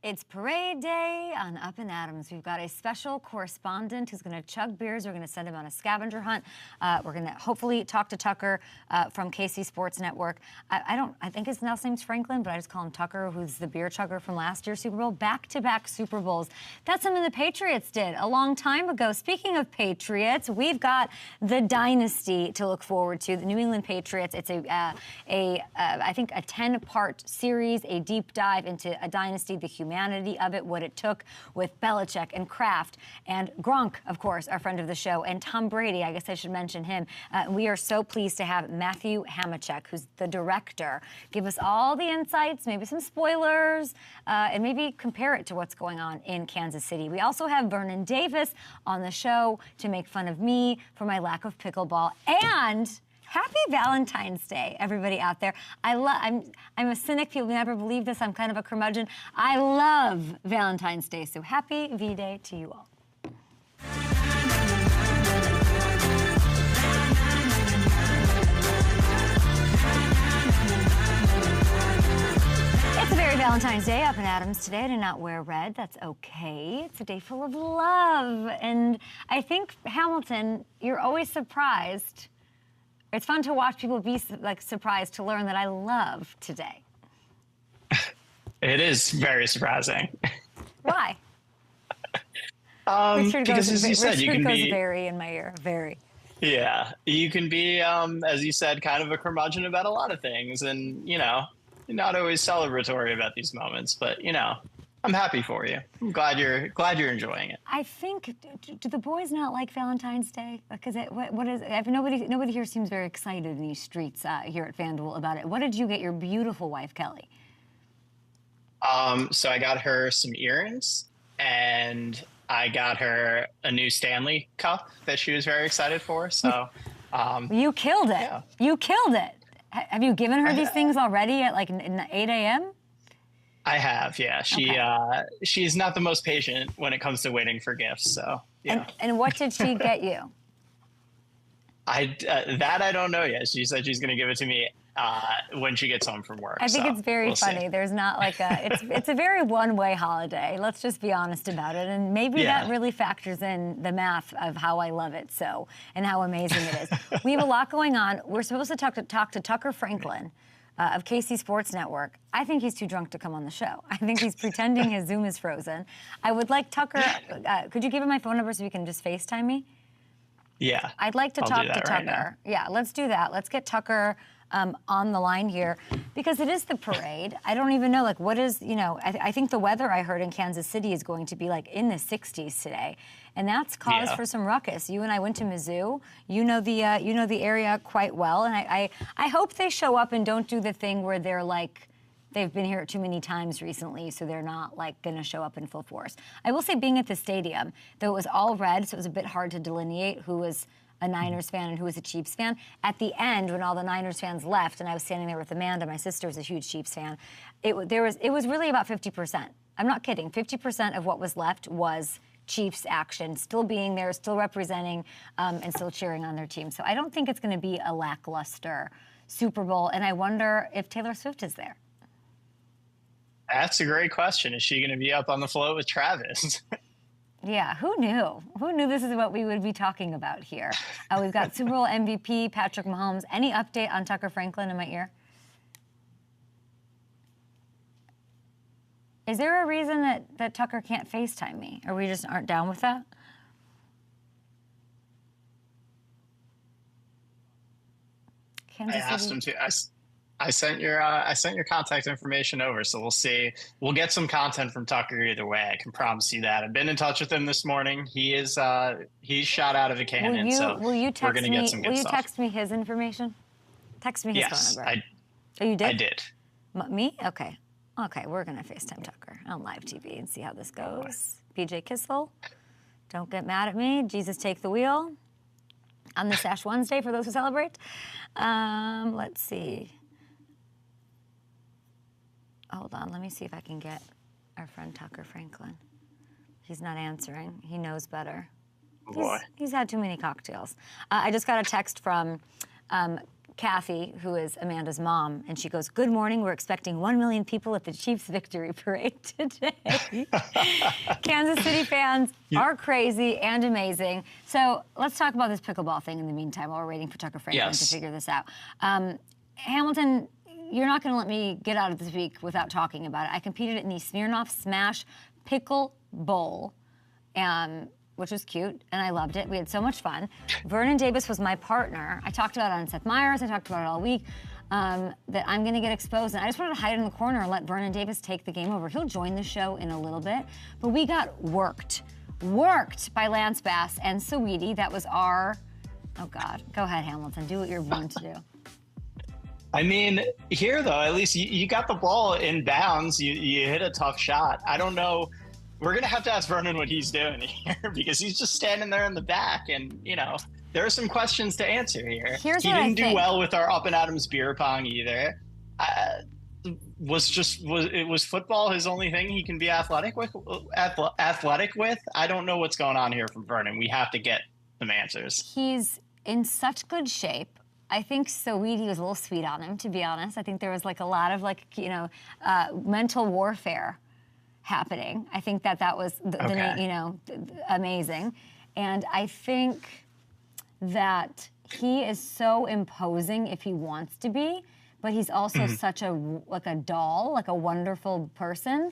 It's parade day on Up and Adams. We've got a special correspondent who's going to chug beers. We're going to send him on a scavenger hunt. We're going to hopefully talk to Tucker from KC Sports Network. I think his last name's Franklin, but I just call him Tucker, who's the beer chugger from last year's Super Bowl. Back-to-back Super Bowls. That's something the Patriots did a long time ago. Speaking of Patriots, we've got the dynasty to look forward to. The New England Patriots. It's I think a 10-part series, a deep dive into a dynasty, the humanity of it, what it took with Belichick and Kraft and Gronk, of course, our friend of the show, and Tom Brady. I guess I should mention him. We are so pleased to have Matthew Hamachek, who's the director, give us all the insights, maybe some spoilers, and maybe compare it to what's going on in Kansas City. We also have Vernon Davis on the show to make fun of me for my lack of pickleball. And happy Valentine's Day, everybody out there. I'm a cynic. People never believe this. I'm kind of a curmudgeon. I love Valentine's Day, so happy V-Day to you all. It's a very Valentine's Day up in Adams today. I did not wear red. That's okay. It's a day full of love. And I think, Hamilton, you're always surprised. It's fun to watch people be surprised to learn that I love today. It is very surprising. Why? Because as you said, you can be very in my ear, very. Yeah, you can be, as you said, kind of a curmudgeon about a lot of things, and not always celebratory about these moments. But I'm happy for you. I'm glad you're enjoying it. I think, do the boys not like Valentine's Day? Because nobody here seems very excited in these streets here at FanDuel about it. What did you get your beautiful wife, Kelly? So I got her some earrings, and I got her a new Stanley Cup that she was very excited for. So you killed it. Yeah. You killed it. Have you given her these things already at in 8 a.m.? I have, yeah. She's not the most patient when it comes to waiting for gifts, so yeah. And what did she get you? I don't know yet. She said she's going to give it to me when she gets home from work. I think it's very funny. See. There's not it's a very one-way holiday. Let's just be honest about it. And maybe that really factors in the math of how I love it and how amazing it is. We have a lot going on. We're supposed to talk to Tucker Franklin of KC Sports Network. I think he's too drunk to come on the show. I think he's pretending his Zoom is frozen. I would like Tucker, could you give him my phone number so he can just FaceTime me? Yeah. I'd like to talk to Tucker. Now. Yeah, let's do that. Let's get Tucker on the line here because it is the parade. I don't even know, what is, I think the weather I heard in Kansas City is going to be in the 60s today. And that's cause for some ruckus. You and I went to Mizzou. You know the area quite well. And I hope they show up and don't do the thing where they're they've been here too many times recently, so they're not going to show up in full force. I will say being at the stadium, though it was all red, so it was a bit hard to delineate who was a Niners fan and who was a Chiefs fan. At the end, when all the Niners fans left, and I was standing there with Amanda, my sister was a huge Chiefs fan, it was really about 50%. I'm not kidding. 50% of what was left was Chiefs action, still being there, still representing, and still cheering on their team. So I don't think it's going to be a lackluster Super Bowl, and I wonder if Taylor Swift is there. That's a great question. Is she going to be up on the float with Travis? Yeah, who knew? Who knew this is what we would be talking about here? We've got Super Bowl MVP Patrick Mahomes. Any update on Tucker Franklin in my ear? Is there a reason that Tucker can't FaceTime me? Or we just aren't down with that? I asked him to. I sent your contact information over, so we'll see. We'll get some content from Tucker either way. I can promise you that. I've been in touch with him this morning. He's shot out of a cannon. Will you text we're gonna get some good stuff. Will you text me his information? Text me his phone number. Oh, you did? I did. Me? Okay. Okay, we're gonna FaceTime Tucker on live TV and see how this goes. PJ Kissel, don't get mad at me. Jesus, take the wheel. On this Ash Wednesday for those who celebrate. Let's see. Hold on, let me see if I can get our friend Tucker Franklin. He's not answering. He knows better. Oh boy. He's had too many cocktails. I just got a text from Kathy, who is Amanda's mom, and she goes, "Good morning. We're expecting 1 million people at the Chiefs victory parade today." Kansas City fans are crazy and amazing. So let's talk about this pickleball thing in the meantime while we're waiting for Tucker Franklin to figure this out. Hamilton, you're not going to let me get out of this week without talking about it. I competed in the Smirnoff Smash Pickle Bowl, which was cute, and I loved it. We had so much fun. Vernon Davis was my partner. I talked about it on Seth Meyers. I talked about it all week, that I'm going to get exposed. And I just wanted to hide in the corner and let Vernon Davis take the game over. He'll join the show in a little bit. But we got worked by Lance Bass and Saweetie. That was our, oh God. Go ahead, Hamilton. Do what you're born to do. I mean, here, though, at least you got the ball in bounds. You hit a tough shot. I don't know. We're going to have to ask Vernon what he's doing here because he's just standing there in the back. And, there are some questions to answer here. He didn't do well with our Up and Adams beer pong either. Was football his only thing he can be athletic with? I don't know what's going on here from Vernon. We have to get some answers. He's in such good shape. I think Saweetie was a little sweet on him, to be honest. I think there was a lot of mental warfare happening. I think that was amazing. And I think that he is so imposing if he wants to be, but he's also such a doll, a wonderful person,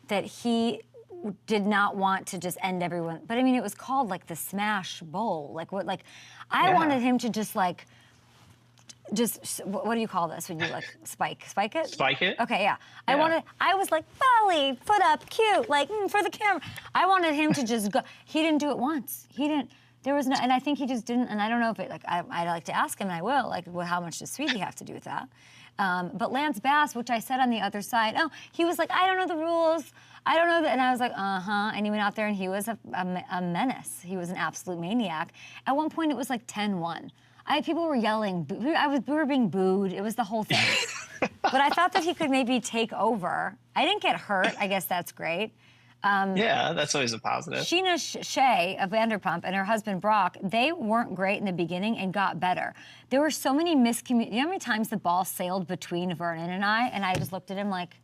that he did not want to just end everyone. But I mean, it was called the Smash Bowl. I wanted him to just what do you call this when you spike it? Spike it? Okay, yeah. I was like, volley, foot up, cute, for the camera. I wanted him to just go. He didn't do it once. There was no, and I think he just didn't, and I don't know if I'd like to ask him, and I will, how much does Saweetie have to do with that? But Lance Bass, which I said on the other side, he was like, I don't know the rules. I don't know that. And I was like, and he went out there and he was a menace. He was an absolute maniac. At one point, it was 10-1. People were yelling. We were being booed. It was the whole thing. But I thought that he could maybe take over. I didn't get hurt. I guess that's great. Yeah, that's always a positive. Sheena Shea of Vanderpump and her husband Brock, they weren't great in the beginning and got better. There were so many miscommunications. You know how many times the ball sailed between Vernon and I just looked at him like,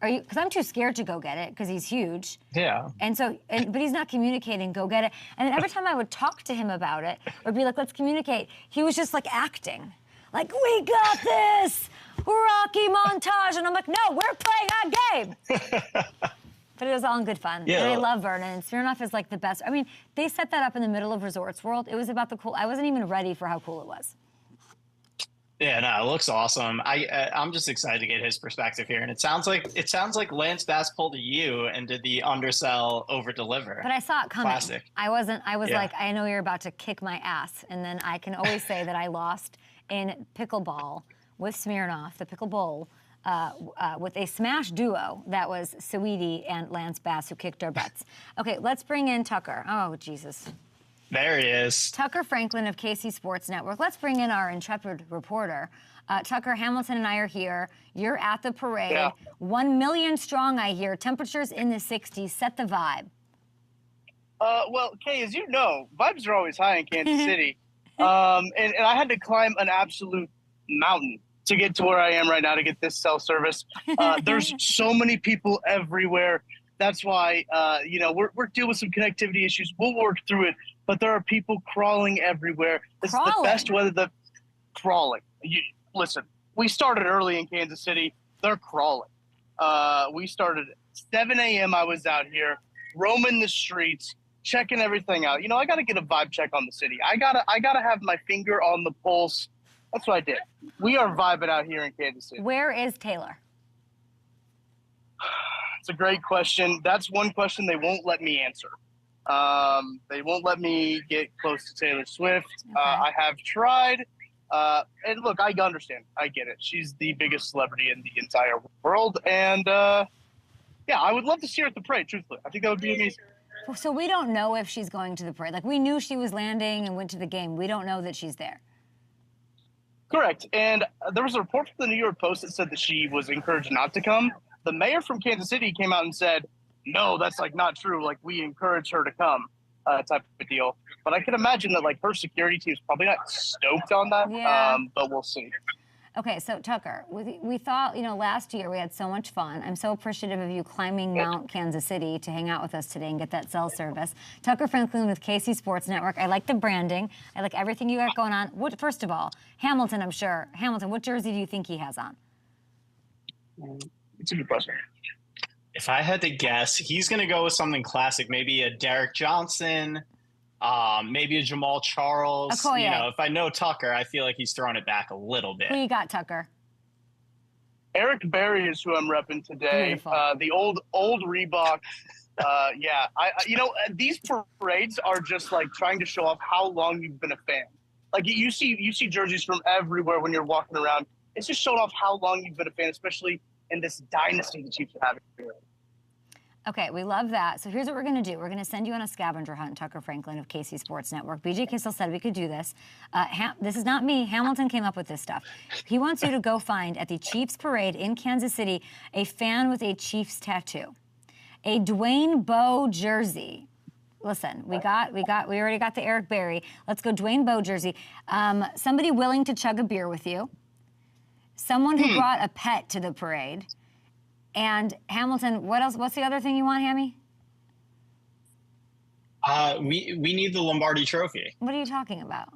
are you? Because I'm too scared to go get it because he's huge. Yeah. And so, but he's not communicating, go get it. And then every time I would talk to him about it or be like, let's communicate, he was just acting. We got this, Rocky montage. And I'm like, no, we're playing our game. But it was all in good fun. Yeah. And I love Vernon. And Smirnoff is the best. I mean, they set that up in the middle of Resorts World. It was about the cool. I wasn't even ready for how cool it was. Yeah, no, it looks awesome. I'm just excited to get his perspective here. And it sounds like Lance Bass pulled a U and did the undersell over deliver. But I saw it coming. Classic. I was I know you're about to kick my ass. And then I can always say that I lost in pickleball with Smirnoff, the pickle bowl. With a smash duo that was Saweetie and Lance Bass, who kicked our butts. Okay, let's bring in Tucker. Oh, Jesus. There he is. Tucker Franklin of KC Sports Network. Let's bring in our intrepid reporter. Tucker, Hamilton and I are here. You're at the parade. Yeah. 1 million strong, I hear. Temperatures in the 60s. Set the vibe. Well, Kay, as you know, vibes are always high in Kansas City. And I had to climb an absolute mountain to get to where I am right now to get this cell service. There's so many people everywhere. That's why, we're dealing with some connectivity issues. We'll work through it, but there are people crawling everywhere. This is the best weather. Crawling. Listen, we started early in Kansas City. They're crawling. We started at 7 a.m. I was out here roaming the streets, checking everything out. I got to get a vibe check on the city. I gotta have my finger on the pulse. That's what I did. We are vibing out here in Kansas City. Where is Taylor? It's a great question. That's one question they won't let me answer. They won't let me get close to Taylor Swift. Okay. I have tried. And look, I understand. I get it. She's the biggest celebrity in the entire world. And, I would love to see her at the parade, truthfully. I think that would be amazing. So we don't know if she's going to the parade. We knew she was landing and went to the game. We don't know that she's there. Correct. And there was a report from the New York Post that said that she was encouraged not to come. The mayor from Kansas City came out and said, no, that's not true. We encourage her to come. type of deal. But I can imagine that like her security team's probably not stoked on that. Yeah. But we'll see. Okay, so Tucker, we thought, last year we had so much fun. I'm so appreciative of you climbing Mount Kansas City to hang out with us today and get that cell service. Tucker Franklin with KC Sports Network. I like the branding. I like everything you got going on. First of all, Hamilton, I'm sure. Hamilton, what jersey do you think he has on? It's a good question. If I had to guess, he's going to go with something classic, maybe a Derek Johnson, maybe a Jamal Charles. Okoye. If I know Tucker, I feel like he's throwing it back a little bit. Who you got, Tucker? Eric Berry is who I'm repping today. The old Reebok. Yeah, these parades are just like trying to show off how long you've been a fan. Like you see jerseys from everywhere when you're walking around. It's just showing off how long you've been a fan, especially in this dynasty the Chiefs are having here. Okay, we love that. So here's what we're going to do. We're going to send you on a scavenger hunt, Tucker Franklin of KC Sports Network. BJ Kissel said we could do this. This is not me. Hamilton came up with this stuff. He wants you to go find at the Chiefs parade in Kansas City a fan with a Chiefs tattoo, a Dwayne Bowe jersey. Listen, we already got the Eric Berry. Let's go Dwayne Bowe jersey. Somebody willing to chug a beer with you. Someone who brought a pet to the parade. And Hamilton, what else? What's the other thing you want, Hammy? We need the Lombardi Trophy. What are you talking about?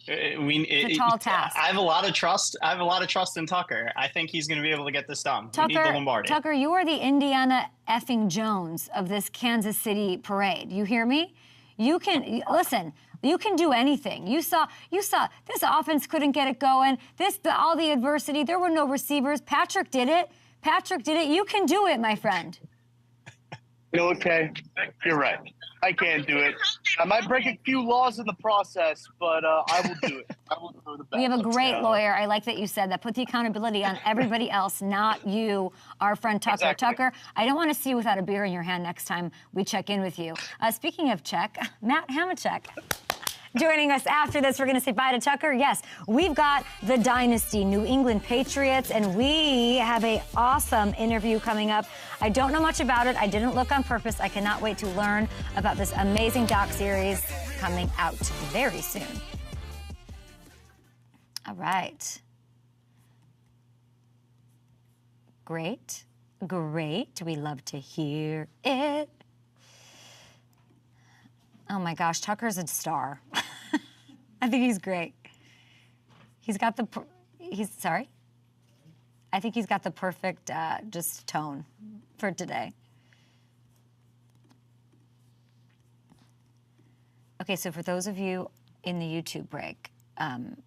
It's a tall task. I have a lot of trust. I have a lot of trust in Tucker. I think he's going to be able to get this done. We need the Lombardi. Tucker, you are the Indiana effing Jones of this Kansas City parade. You hear me? You can listen. You can do anything. You saw this offense couldn't get it going. All the adversity. There were no receivers. Patrick did it. You can do it, my friend. Okay, you're right. I can't do it. I might break a few laws in the process, but I will do it. I will do the best. We have a great lawyer. I like that you said that. Put the accountability on everybody else, not you, our friend Tucker. Exactly. Tucker, I don't want to see you without a beer in your hand next time we check in with you. Speaking of check, Matt Hamachek. Joining us after this, we're going to say bye to Tucker. Yes, we've got the dynasty, New England Patriots, and we have an awesome interview coming up. I don't know much about it. I didn't look on purpose. I cannot wait to learn about this amazing doc series coming out very soon. All right. Great. We love to hear it. Oh my gosh, Tucker's a star. I think he's great. I think he's got the perfect just tone for today. Okay, so for those of you in the YouTube break, I've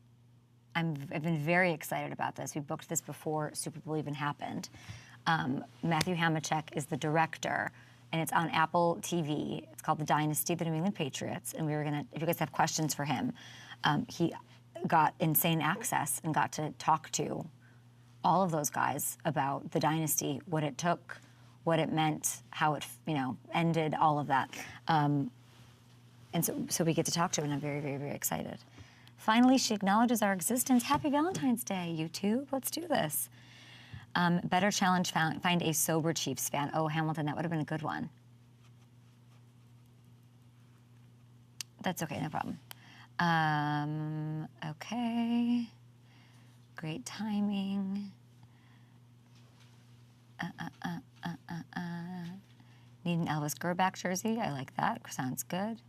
been very excited about this. We booked this before Super Bowl even happened. Matthew Hamachek is the director, and it's on Apple TV. It's called The Dynasty, the New England Patriots. And if you guys have questions for him, he got insane access and got to talk to all of those guys about the dynasty, what it took, what it meant, how it, ended, all of that. And so we get to talk to her, and I'm very, very, very excited. Finally, she acknowledges our existence. Happy Valentine's Day, YouTube. Let's do this. Better challenge, find a sober Chiefs fan. Oh, Hamilton, that would have been a good one. That's okay, no problem. Okay. Great timing. Need an Elvis Gerback jersey. I like that. Sounds good.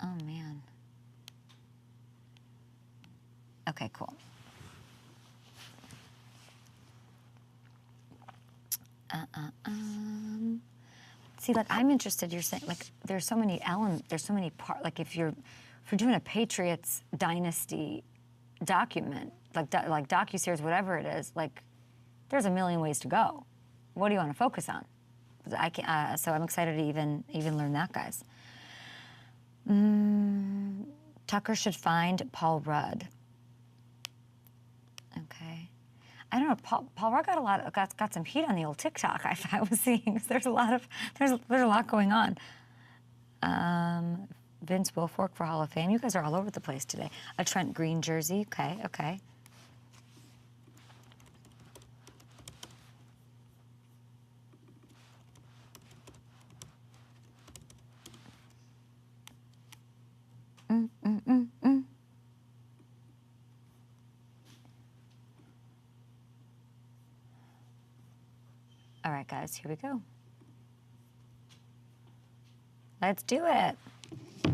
Oh, man. Okay, cool. See, like, I'm interested. You're saying, like, there's so many elements. There's so many parts. Like, if you're doing a Patriots dynasty document, like docuseries, whatever it is, like, there's a million ways to go. What do you want to focus on? So I'm excited to even learn that, guys. Tucker should find Paul Rudd. Okay. I don't know. Paul Rudd got some heat on the old TikTok. I was seeing there's a lot going on. Vince Wilfork for Hall of Fame. You guys are all over the place today. A Trent Green jersey. Okay. All right, guys, here we go. Let's do it. I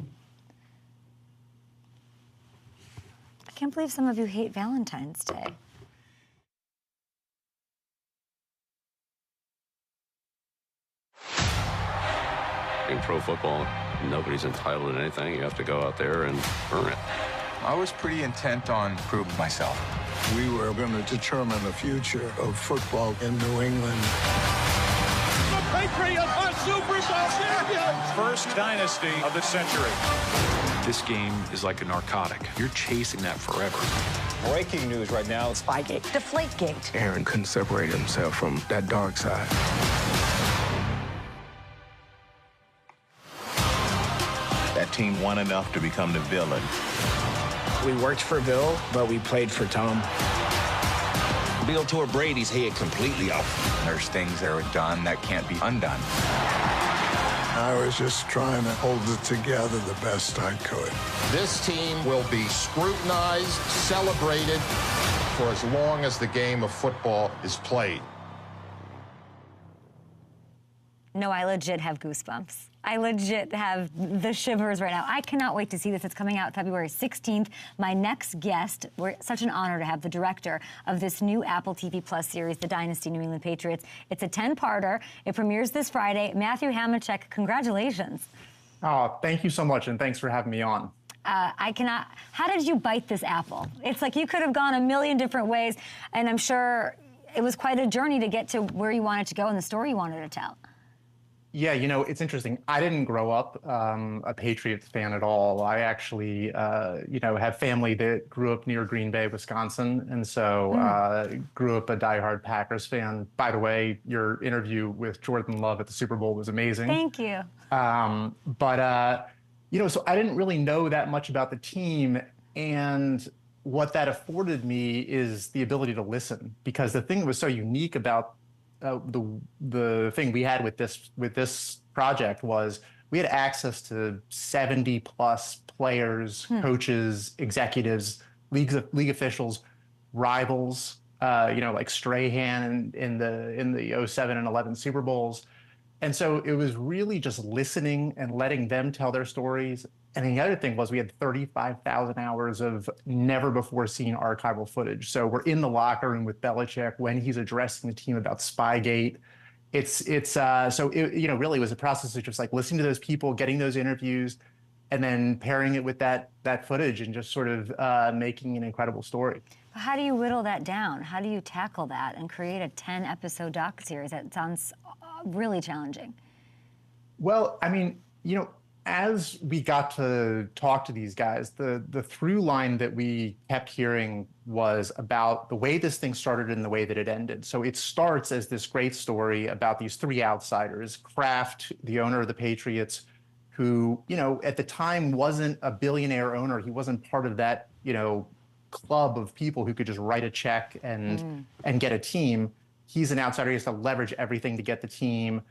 can't believe some of you hate Valentine's Day. In pro football, nobody's entitled to anything. You have to go out there and earn it. I was pretty intent on proving myself. We were going to determine the future of football in New England. The Patriots are Super Bowl champions! First dynasty of the century. This game is like a narcotic. You're chasing that forever. Breaking news right now. Spygate. Deflategate. Aaron couldn't separate himself from that dark side. That team won enough to become the villain. We worked for Bill, but we played for Tom. Bill tore Brady's head completely off. There's things that are done that can't be undone. I was just trying to hold it together the best I could. This team will be scrutinized, celebrated for as long as the game of football is played. No, I legit have goosebumps. I legit have the shivers right now. I cannot wait to see this. It's coming out February 16th. My next guest, we're such an honor to have the director of this new Apple TV Plus series, The Dynasty New England Patriots. It's a 10-parter. It premieres this Friday. Matthew Hamachek, congratulations. Oh, thank you so much, and thanks for having me on. I cannot, how did you bite this apple? It's like you could have gone a million different ways, and I'm sure it was quite a journey to get to where you wanted to go and the story you wanted to tell. Yeah, you know, it's interesting. I didn't grow up a Patriots fan at all. I actually, you know, have family that grew up near Green Bay, Wisconsin, and so grew up a diehard Packers fan. By the way, your interview with Jordan Love at the Super Bowl was amazing. Thank you. You know, so I didn't really know that much about the team, and what that afforded me is the ability to listen, because the thing that was so unique about the thing we had with this project was we had access to 70 plus players, coaches, executives, league officials, rivals, you know, like Strahan in the 07 and 11 Super Bowls. And so it was really just listening and letting them tell their stories. And the other thing was we had 35,000 hours of never before seen archival footage. So we're in the locker room with Belichick when he's addressing the team about Spygate. So it, you know, really was a process of just like listening to those people, getting those interviews, and then pairing it with that footage and just sort of making an incredible story. How do you whittle that down? How do you tackle that and create a 10-episode docuseries? That sounds really challenging. Well, I mean, you know, as we got to talk to these guys, the through line that we kept hearing was about the way this thing started and the way that it ended. So it starts as this great story about these three outsiders: Kraft, the owner of the Patriots, who, you know, at the time wasn't a billionaire owner. He wasn't part of that, you know, club of people who could just write a check and get a team. He's an outsider. He has to leverage everything to get the team.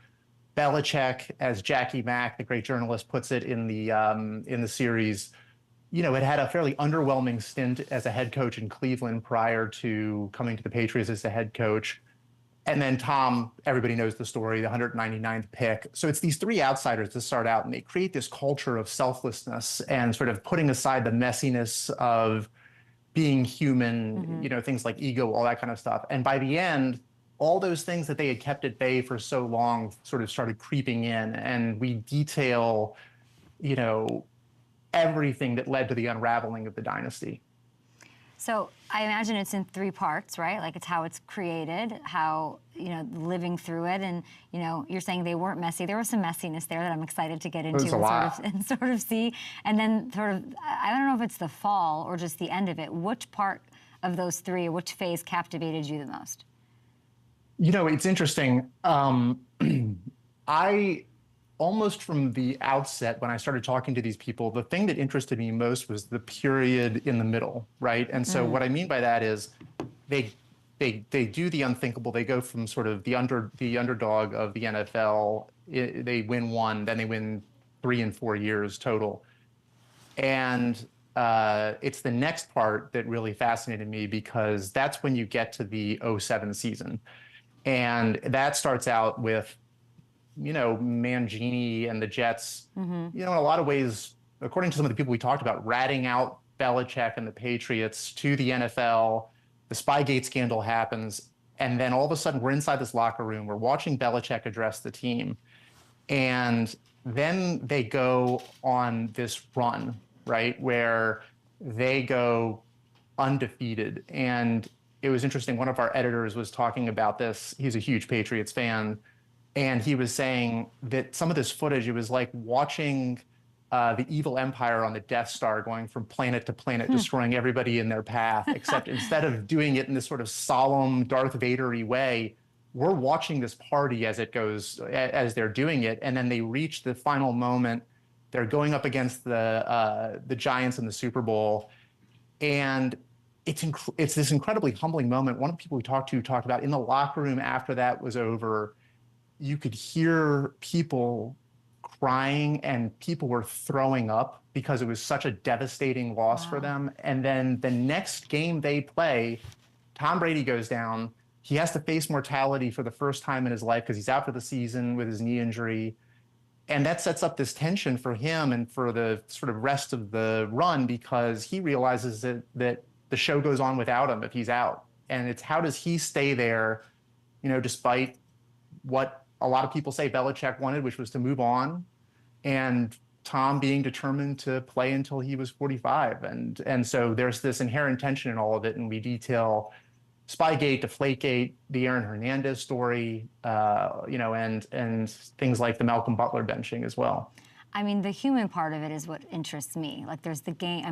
Belichick, as Jackie Mack, the great journalist, puts it in the series, you know, had a fairly underwhelming stint as a head coach in Cleveland prior to coming to the Patriots as the head coach. And then Tom, everybody knows the story, the 199th pick. So it's these three outsiders that start out, and they create this culture of selflessness and sort of putting aside the messiness of being human, you know, things like ego, all that kind of stuff. And by the end, all those things that they had kept at bay for so long sort of started creeping in, and we detail, you know, everything that led to the unraveling of the dynasty. So I imagine it's in 3 parts, right? Like it's how it's created, how, you know, living through it, and, you know, you're saying they weren't messy. There was some messiness there that I'm excited to get into and sort of see. And then sort of, I don't know if it's the fall or just the end of it. Which part of those 3, or which phase captivated you the most? You know, it's interesting. I almost from the outset, when I started talking to these people, the thing that interested me most was the period in the middle, right? And so what I mean by that is they do the unthinkable. They go from sort of the underdog of the NFL. They win 1, then they win 3 and 4 years total. And it's the next part that really fascinated me, because that's when you get to the 07 season. And that starts out with, Mangini and the Jets, in a lot of ways, according to some of the people we talked about, ratting out Belichick and the Patriots to the NFL. The Spygate scandal happens. And then all of a sudden we're inside this locker room. We're watching Belichick address the team. And then they go on this run, right, where they go undefeated. And it was interesting. One of our editors was talking about this. He's a huge Patriots fan. And he was saying that some of this footage, it was like watching the evil empire on the Death Star going from planet to planet, destroying everybody in their path, except instead of doing it in this sort of solemn Darth Vader-y way, we're watching this party as it goes, as they're doing it. And then they reach the final moment. They're going up against the Giants in the Super Bowl. And it's this incredibly humbling moment. One of the people we talked to talked about in the locker room after that was over, you could hear people crying and people were throwing up because it was such a devastating loss for them. And then the next game they play, Tom Brady goes down. He has to face mortality for the first time in his life because he's out for the season with his knee injury. And that sets up this tension for him and for the sort of rest of the run because he realizes that the show goes on without him if he's out. And it's how does he stay there, despite what a lot of people say Belichick wanted, which was to move on, and Tom being determined to play until he was 45. And so there's this inherent tension in all of it. And we detail Spygate, Deflategate, the Aaron Hernandez story, and things like the Malcolm Butler benching as well. I mean, the human part of it is what interests me. Like there's the game,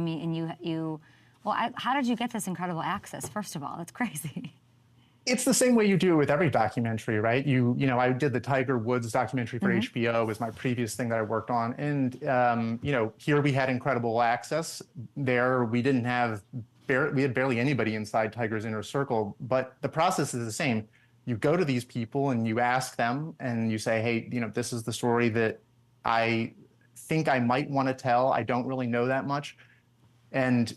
how did you get this incredible access? First of all, that's crazy. It's the same way you do it with every documentary, right? I did the Tiger Woods documentary for HBO, was my previous thing that I worked on. And, here we had incredible access. There we didn't have, we had barely anybody inside Tiger's inner circle, but the process is the same. You go to these people and you ask them and you say, hey, this is the story that I think I might want to tell. I don't really know that much. And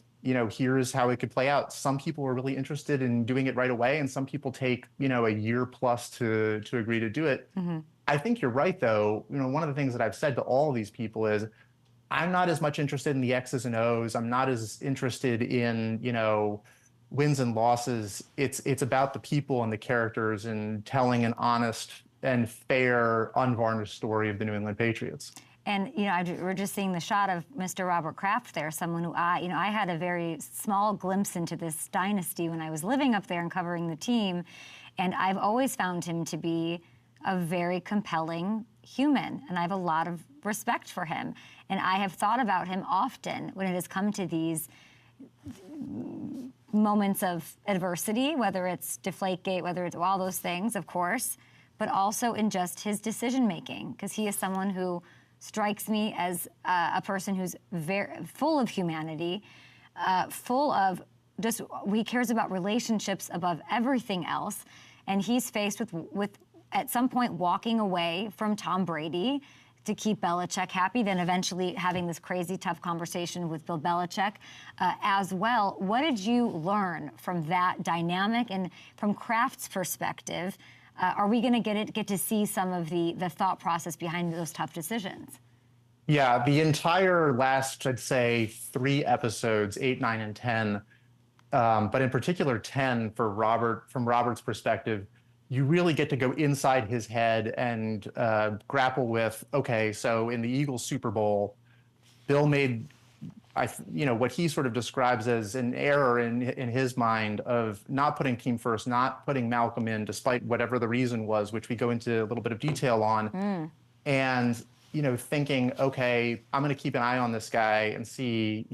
here's how it could play out. Some people were really interested in doing it right away, and some people take, a year plus to agree to do it. I think you're right, though. One of the things that I've said to all of these people is I'm not as much interested in the X's and O's. I'm not as interested in, wins and losses. It's about the people and the characters and telling an honest and fair, unvarnished story of the New England Patriots. And, we're just seeing the shot of Mr. Robert Kraft there, someone who I had a very small glimpse into this dynasty when I was living up there and covering the team. And I've always found him to be a very compelling human. And I have a lot of respect for him. And I have thought about him often when it has come to these moments of adversity, whether it's Deflategate, whether it's all those things, of course, but also in just his decision making, because he is someone who strikes me as a person who's very full of humanity, full of he cares about relationships above everything else. And he's faced with at some point walking away from Tom Brady to keep Belichick happy, then eventually having this crazy tough conversation with Bill Belichick as well. What did you learn from that dynamic? And from Kraft's perspective, are we going to get to see some of the thought process behind those tough decisions? Yeah, the entire last, I'd say, 3 episodes, 8, 9, and 10, but in particular 10 from Robert's perspective, you really get to go inside his head and grapple with, okay, so in the Eagles Super Bowl, Bill made, what he sort of describes as an error in his mind of not putting team first, not putting Malcolm in, despite whatever the reason was, which we go into a little bit of detail on. And, thinking, okay, I'm going to keep an eye on this guy and see,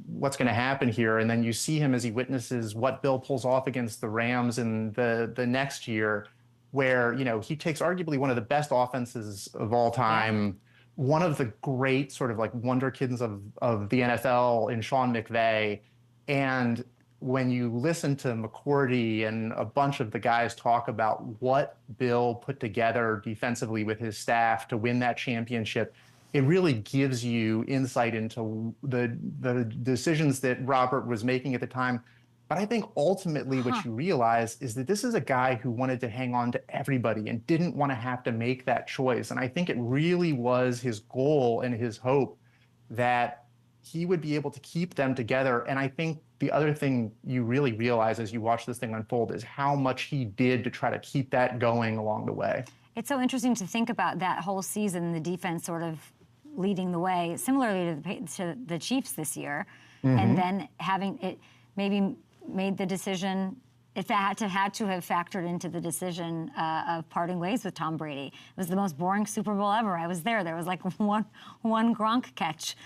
what's going to happen here. And then you see him as he witnesses what Bill pulls off against the Rams in the next year, where, he takes arguably one of the best offenses of all time, one of the great sort of like wonderkids of the NFL in Sean McVay. And when you listen to McCourty and a bunch of the guys talk about what Bill put together defensively with his staff to win that championship, it really gives you insight into the decisions that Robert was making at the time, But I think ultimately what you realize is that this is a guy who wanted to hang on to everybody and didn't want to have to make that choice. And I think it really was his goal and his hope that he would be able to keep them together. And I think the other thing you really realize as you watch this thing unfold is how much he did to try to keep that going along the way. It's so interesting to think about that whole season, the defense sort of leading the way, similarly to the Chiefs this year, and then having it maybe made the decision, if that had to have factored into the decision of parting ways with Tom Brady. It was the most boring Super Bowl ever. I was there. There was like one Gronk catch.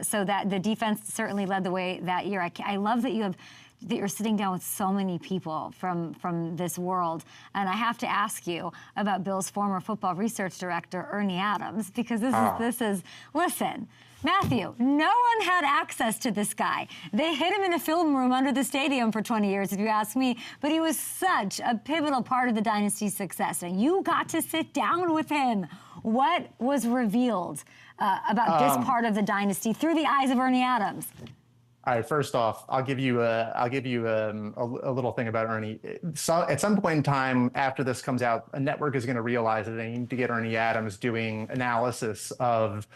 So that the defense certainly led the way that year. I love that you're sitting down with so many people from this world. And I have to ask you about Bill's former football research director, Ernie Adams, because this is, listen, Matthew, no one had access to this guy. They hid him in a film room under the stadium for 20 years, if you ask me, but he was such a pivotal part of the dynasty's success. And you got to sit down with him. What was revealed about this part of the dynasty through the eyes of Ernie Adams? All right, first off, I'll give you a little thing about Ernie. So at some point in time after this comes out, a network is going to realize that they need to get Ernie Adams doing analysis of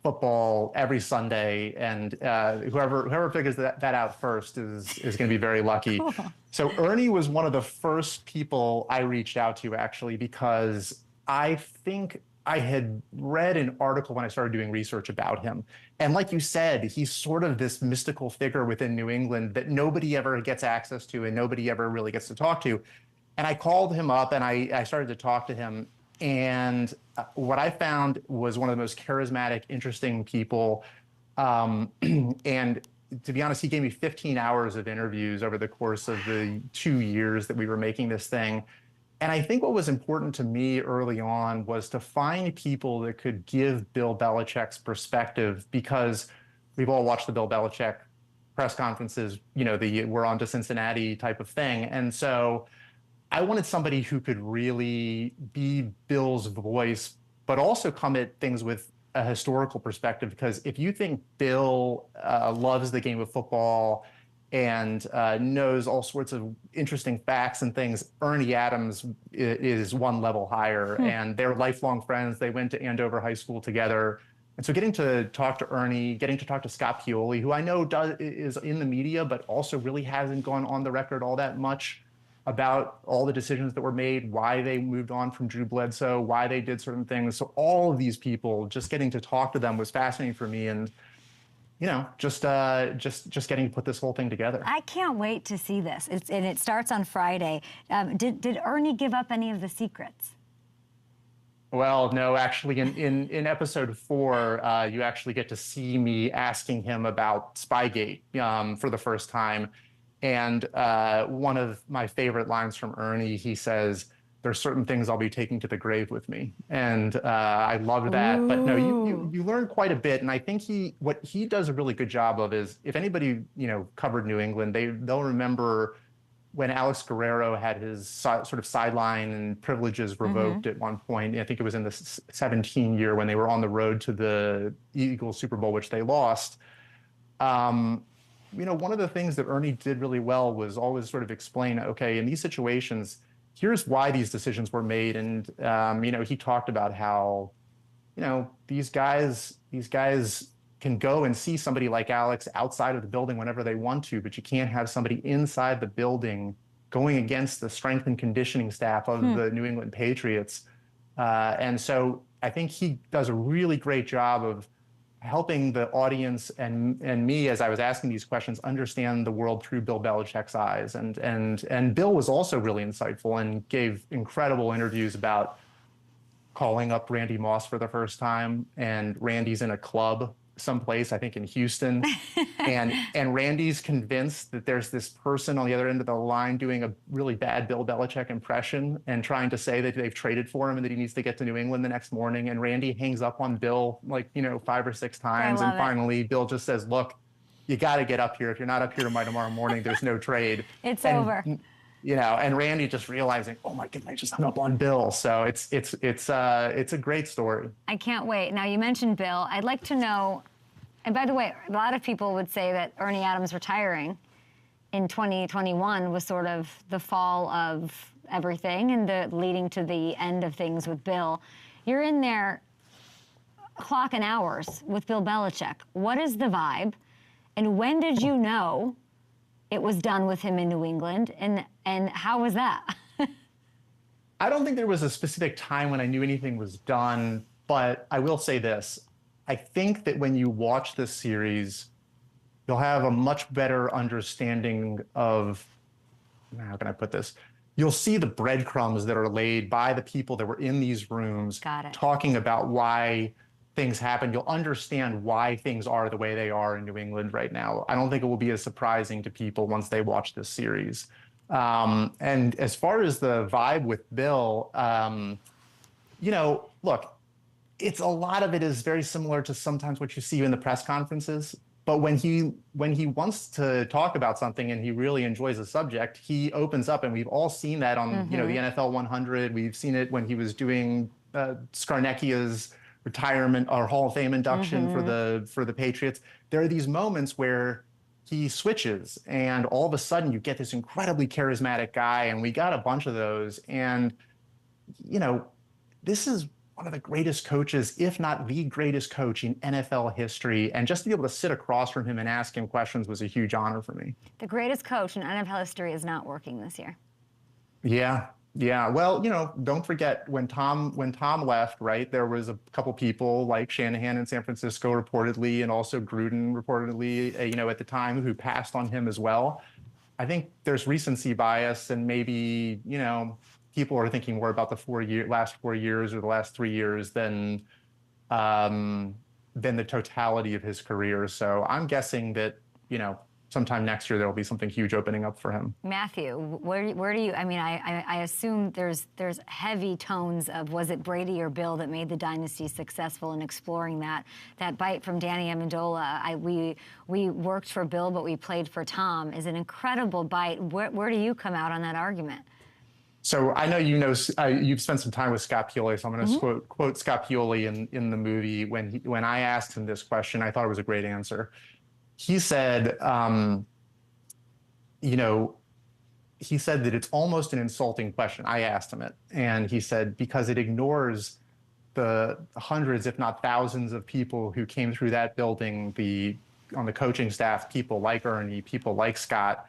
football every Sunday, and whoever figures that out first is going to be very lucky. Cool. So Ernie was one of the first people I reached out to, actually, because I think I had read an article when I started doing research about him. And like you said, he's sort of this mystical figure within New England that nobody ever gets access to and nobody ever really gets to talk to. And I called him up and I started to talk to him. And what I found was one of the most charismatic, interesting people. And to be honest, he gave me 15 hours of interviews over the course of the 2 years that we were making this thing. And I think what was important to me early on was to find people that could give Bill Belichick's perspective, because we've all watched the Bill Belichick press conferences, you know, the "we're on to Cincinnati" type of thing. And so I wanted somebody who could really be Bill's voice, but also come at things with a historical perspective. Because if you think Bill loves the game of football and knows all sorts of interesting facts and things, Ernie Adams is one level higher. And they're lifelong friends. They went to Andover High School together. And so getting to talk to Ernie, getting to talk to Scott Pioli, who I know is in the media, but also really hasn't gone on the record all that much about all the decisions that were made, why they moved on from Drew Bledsoe, why they did certain things. So all of these people, just getting to talk to them was fascinating for me. And you know, just getting to put this whole thing together. I can't wait to see this. And it starts on Friday. Did Ernie give up any of the secrets? Well, no, actually, in episode 4, you actually get to see me asking him about Spygate for the first time. And one of my favorite lines from Ernie, he says, "There's certain things I'll be taking to the grave with me." And I love that. Ooh. But no, you learn quite a bit. And I think what he does a really good job of is, if anybody, you know, covered New England, they'll remember when Alex Guerrero had his sort of sideline and privileges revoked at one point. I think it was in the 17 year when they were on the road to the Eagles Super Bowl, which they lost. You know, one of the things that Ernie did really well was always sort of explain, okay, in these situations, here's why these decisions were made. And, you know, he talked about how, you know, these guys can go and see somebody like Alex outside of the building whenever they want to, but you can't have somebody inside the building going against the strength and conditioning staff of the New England Patriots. And so I think he does a really great job of helping the audience and me, as I was asking these questions, understand the world through Bill Belichick's eyes. And Bill was also really insightful and gave incredible interviews about calling up Randy Moss for the first time. And Randy's in a club someplace, I think in Houston. and Randy's convinced that there's this person on the other end of the line doing a really bad Bill Belichick impression and trying to say that they've traded for him and that he needs to get to New England the next morning. And Randy hangs up on Bill, like, you know, 5 or 6 times. And finally, Bill just says, "Look, you got to get up here. If you're not up here by tomorrow morning, there's no trade." It's over. You know, and Randy just realizing, oh my goodness, I just hung up on Bill. So it's a great story. I can't wait. Now, you mentioned Bill. I'd like to know, and by the way, a lot of people would say that Ernie Adams retiring in 2021 was sort of the fall of everything and the leading to the end of things with Bill. You're in there clocking hours with Bill Belichick. What is the vibe? And when did you know it was done with him in New England? And how was that? I don't think there was a specific time when I knew anything was done, but I will say this. I think that when you watch this series, you'll have a much better understanding of, how can I put this? You'll see the breadcrumbs that are laid by the people that were in these rooms talking about why things happened. You'll understand why things are the way they are in New England right now. I don't think it will be as surprising to people once they watch this series. And as far as the vibe with Bill, you know, look, it's a lot of it is very similar to sometimes what you see in the press conferences. But when he wants to talk about something and he really enjoys a subject, he opens up, and we've all seen that on you know, the NFL 100. We've seen it when he was doing Scarnecchia's retirement or Hall of Fame induction for the Patriots. There are these moments where he switches, and all of a sudden you get this incredibly charismatic guy, and we got a bunch of those. And you know, this is one of the greatest coaches, if not the greatest coach in NFL history. And just to be able to sit across from him and ask him questions was a huge honor for me. The greatest coach in NFL history is not working this year. Yeah. Yeah. Well, you know, don't forget when Tom left, right, there was a couple people like Shanahan in San Francisco reportedly, and also Gruden reportedly, you know, at the time, who passed on him as well. I think there's recency bias, and maybe, you know, people are thinking more about the last 4 years or the last 3 years than the totality of his career. So I'm guessing that, you know, sometime next year there will be something huge opening up for him. Matthew, where do you? I mean, I assume there's heavy tones of, was it Brady or Bill that made the dynasty successful in exploring that bite from Danny Amendola? We worked for Bill, but we played for Tom is an incredible bite. Where do you come out on that argument? So I know you've spent some time with Scott Pioli, so I'm going to quote Scott Pioli in the movie when I asked him this question. I thought it was a great answer. He said, you know, he said that it's almost an insulting question. I asked him it, and he said because it ignores the hundreds, if not thousands, of people who came through that building, on the coaching staff, people like Ernie, people like Scott.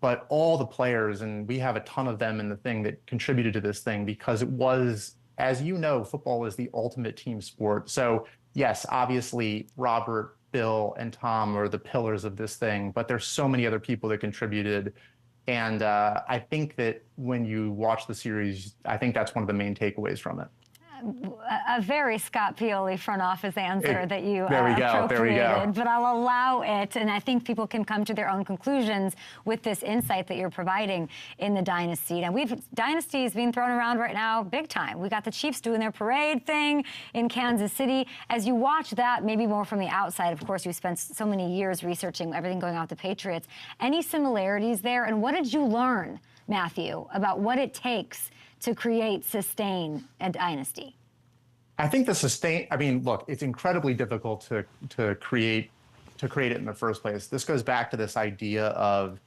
But all the players, and we have a ton of them in the thing, that contributed to this thing, because it was, as you know, football is the ultimate team sport. So yes, obviously Robert, Bill, and Tom are the pillars of this thing, but there's so many other people that contributed. And I think that when you watch the series, I think that's one of the main takeaways from it. A very Scott Pioli front office answer that you appropriated, but I'll allow it, and I think people can come to their own conclusions with this insight that you're providing in the dynasty. Now, dynasty is being thrown around right now big time. We got the Chiefs doing their parade thing in Kansas City. As you watch that, maybe more from the outside, of course, you spent so many years researching everything going on with the Patriots. Any similarities there, and what did you learn, Matthew, about what it takes to sustain a dynasty? I think I mean, look, it's incredibly difficult to create it in the first place. This goes back to this idea of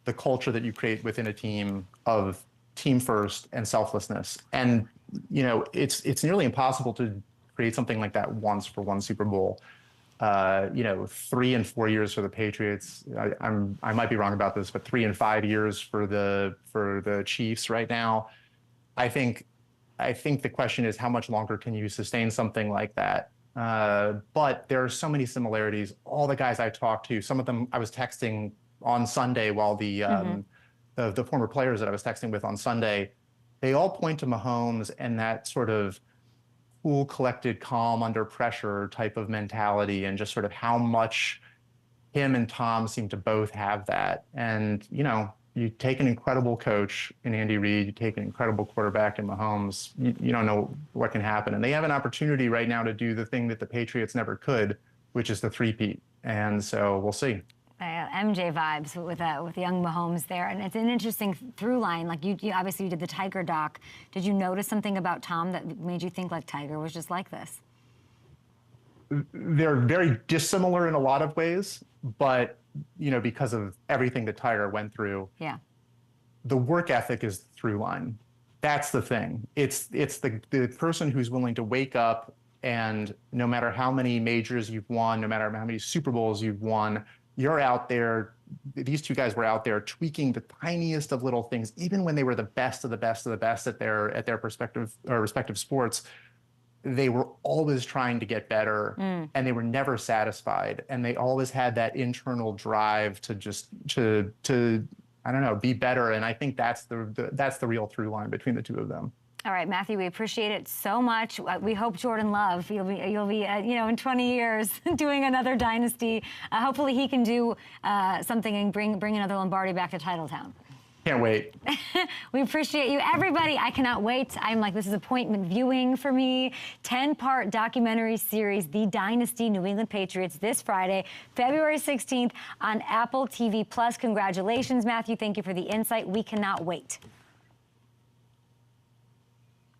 the culture that you create within a team of team first and selflessness. And, you know, it's nearly impossible to create something like that once for one Super Bowl. You know, 3 and 4 years for the Patriots. I might be wrong about this, but 3 and 5 years for the Chiefs right now. I think the question is, how much longer can you sustain something like that? But there are so many similarities. All the guys I talked to, some of them I was texting on Sunday, while the former players that I was texting with on Sunday, they all point to Mahomes and that sort of cool, collected, calm under pressure type of mentality, and just sort of how much him and Tom seem to both have that. And, you know, you take an incredible coach in Andy Reid, you take an incredible quarterback in Mahomes, you don't know what can happen. And they have an opportunity right now to do the thing that the Patriots never could, which is the three-peat. And so we'll see. MJ vibes with young Mahomes there. And it's an interesting through line. Like you obviously you did the Tiger doc. Did you notice something about Tom that made you think like Tiger was just like this? they're very dissimilar in a lot of ways, but because of everything that Tiger went through, the work ethic is the through line. That's the thing. It's the person who's willing to wake up, and no matter how many majors you've won, no matter how many Super Bowls you've won, you're out there. These two guys were out there tweaking the tiniest of little things, even when they were the best of the best of the best at their respective sports. They were always trying to get better, and they were never satisfied, and they always had that internal drive to just to I don't know, be better. And I think that's the real through line between the two of them. All right, Matthew, we appreciate it so much. We hope Jordan Love, you'll be in 20 years doing another dynasty. Hopefully he can do something and bring another Lombardi back to Titletown. Can't wait. We appreciate you. Everybody, I cannot wait. I'm like, this is appointment viewing for me. 10-part documentary series, The Dynasty New England Patriots, this Friday, February 16th on Apple TV+. Congratulations, Matthew. Thank you for the insight. We cannot wait.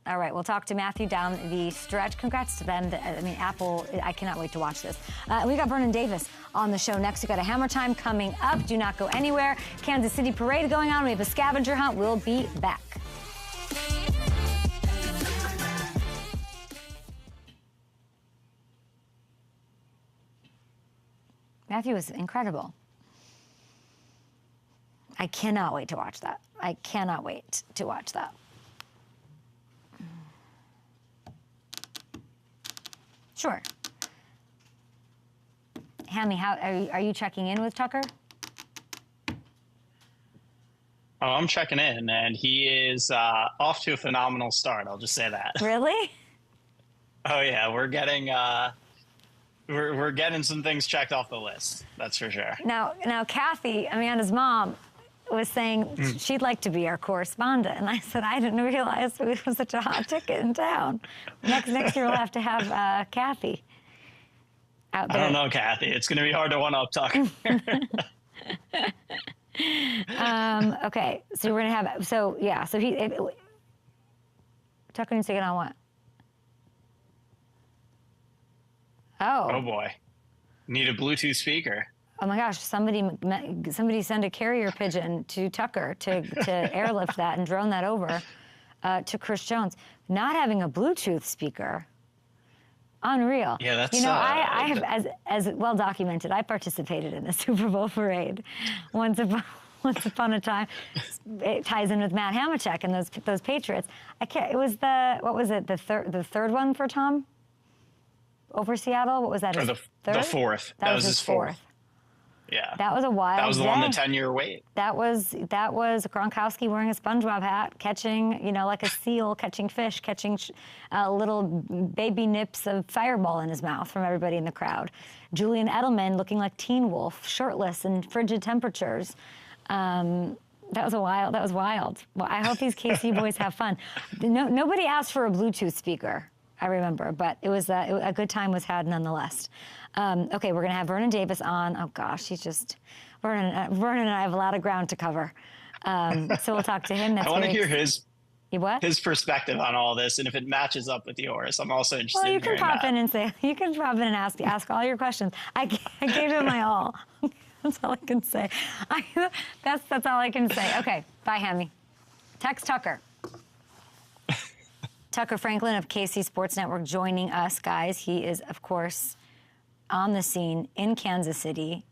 All right, we'll talk to Matthew down the stretch. Congrats to them. I mean, Apple, I cannot wait to watch this. We got Vernon Davis on the show next. We got a Hammer Time coming up. Do not go anywhere. Kansas City Parade going on. We have a scavenger hunt. We'll be back. Matthew was incredible. I cannot wait to watch that. I cannot wait to watch that. Sure. Hammy, how are you checking in with Tucker? Oh, I'm checking in, and he is off to a phenomenal start. I'll just say that. Really? Oh yeah, we're getting we're getting some things checked off the list. That's for sure. Now, Kathy, Amanda's mom, was saying she'd like to be our correspondent, and I said I didn't realize it was such a hot ticket in town. Next year we'll have to have Kathy out there. I don't know, Kathy. It's going to be hard to one-up Tucker. Okay, so we're gonna have Tucker needs to get on what? Oh boy, need a Bluetooth speaker. Oh my gosh, somebody send a carrier pigeon to Tucker to airlift that and drone that over to Chris Jones. Not having a Bluetooth speaker, unreal. Yeah, that's I have, as well documented, I participated in a Super Bowl parade once upon a time. It ties in with Matt Hamachek and those Patriots. It was the third one for Tom over Seattle. What was that? The fourth. That was his fourth. Yeah. That was a wild That was the day. one, the 10-year wait. That was Gronkowski wearing a SpongeBob hat, catching, like a seal, catching fish, catching little baby nips of Fireball in his mouth from everybody in the crowd. Julian Edelman looking like Teen Wolf, shirtless in frigid temperatures. That was wild. Well, I hope these KC boys have fun. Nobody asked for a Bluetooth speaker, I remember, but it was a good time was had nonetheless. Okay, we're going to have Vernon Davis on. Oh, gosh, Vernon and I have a lot of ground to cover. So we'll talk to him. I want to hear his perspective on all this, and if it matches up with yours, I'm also interested. Well, you can pop in and ask all your questions. I gave him my all. That's all I can say. That's all I can say. Okay, bye, Hammy. Text Tucker. Tucker Franklin of KC Sports Network joining us, guys. He is, of course, on the scene in Kansas City,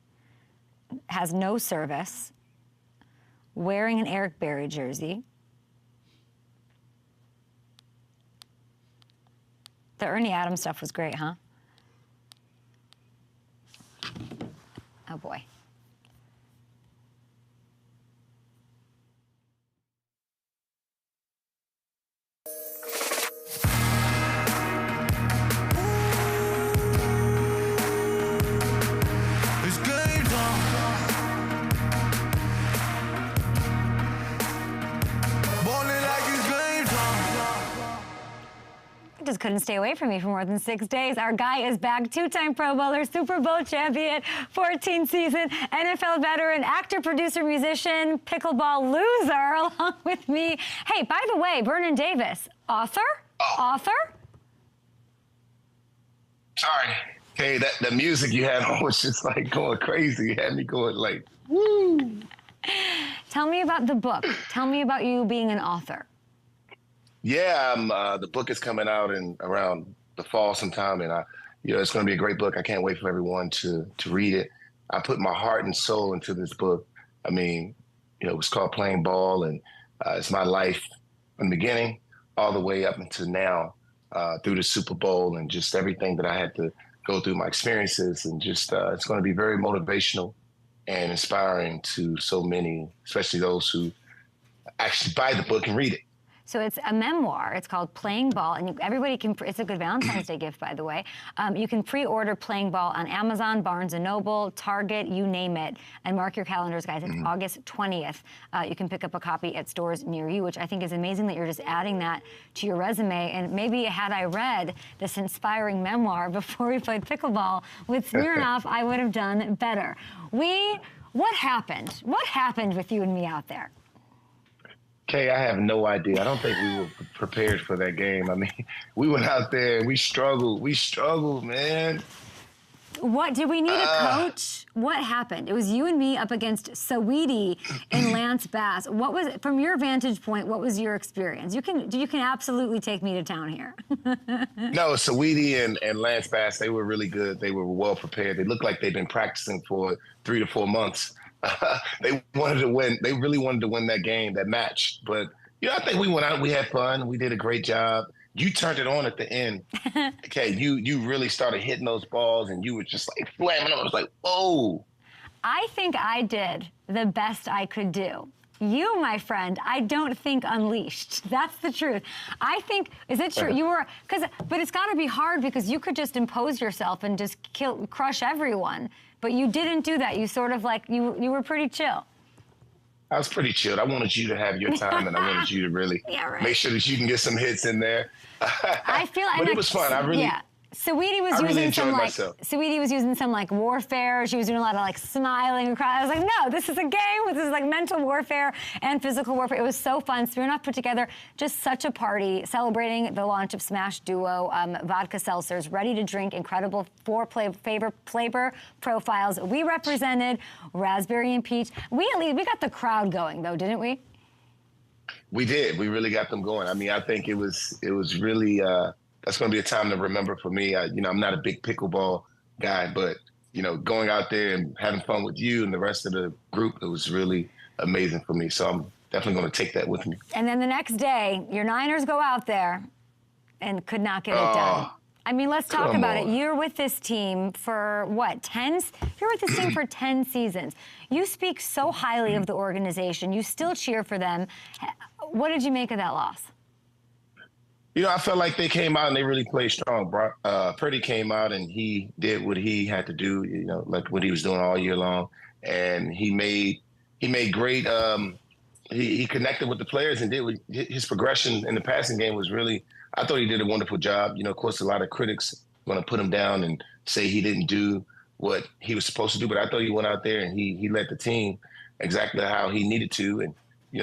has no service, wearing an Eric Berry jersey. The Ernie Adams stuff was great, huh? Oh, boy. Just couldn't stay away from me for more than 6 days. Our guy is back, two-time Pro Bowler, Super Bowl champion, 14th season, NFL veteran, actor, producer, musician, pickleball loser, along with me. Hey, by the way, Vernon Davis, author? Sorry. Hey, the music you had on was just like going crazy. You had me going like, woo. Tell me about the book. Tell me about you being an author. Yeah, the book is coming out in around the fall sometime, and it's going to be a great book. I can't wait for everyone to read it. I put my heart and soul into this book. I mean, it's called Playing Ball, and it's my life from the beginning all the way up until now, through the Super Bowl and just everything that I had to go through, my experiences, and just it's going to be very motivational and inspiring to so many, especially those who actually buy the book and read it. So it's a memoir. It's called Playing Ball, and everybody can. It's a good Valentine's Day gift, by the way. You can pre-order Playing Ball on Amazon, Barnes & Noble, Target, you name it. And mark your calendars, guys. It's August 20th. You can pick up a copy at stores near you, which I think is amazing that you're just adding that to your resume. And maybe had I read this inspiring memoir before we played pickleball with Smirnoff, I would have done better. What happened? What happened with you and me out there? Kay, I have no idea. I don't think we were prepared for that game. I mean, we went out there and we struggled. We struggled, man. What, did we need a coach? What happened? It was you and me up against Saweetie and Lance Bass. What was, from your vantage point, what was your experience? You can absolutely take me to town here. No, Saweetie and Lance Bass, they were really good. They were well prepared. They looked like they'd been practicing for 3 to 4 months. They wanted to win. They really wanted to win that game, that match. But, I think we went out, we had fun. We did a great job. You turned it on at the end. Okay, you really started hitting those balls, and you were just like slamming them. I was like, whoa. I think I did the best I could do. You, my friend, I don't think unleashed. That's the truth. I think, is it true? You were, but it's got to be hard because you could just impose yourself and just crush everyone. But you didn't do that. You sort of you were pretty chill. I was pretty chilled. I wanted you to have your time, and I wanted you to really make sure that you can get some hits in there. I feel but it was fun. I really. Yeah. Saweetie was using some warfare. She was doing a lot of smiling and crying. I was like, no, this is a game. This is mental warfare and physical warfare. It was so fun. Smirnoff put together just such a party celebrating the launch of Smash Duo vodka seltzers, ready to drink, incredible 4 flavor profiles. We represented raspberry and peach. We got the crowd going though, didn't we? We did. We really got them going. I mean, I think it was really. That's going to be a time to remember for me. I'm not a big pickleball guy, but, going out there and having fun with you and the rest of the group, it was really amazing for me. So I'm definitely going to take that with me. And then the next day, your Niners go out there and could not get it done. I mean, let's talk about it. You're with this team for what, 10? You're with this team for 10 seasons. You speak so highly of the organization. You still cheer for them. What did you make of that loss? I felt like they came out and they really played strong. Purdy came out and he did what he had to do, like what he was doing all year long. And he made great, he connected with the players and did his progression in the passing game was really, I thought he did a wonderful job. Of course, a lot of critics going to put him down and say he didn't do what he was supposed to do. But I thought he went out there and he led the team exactly how he needed to. And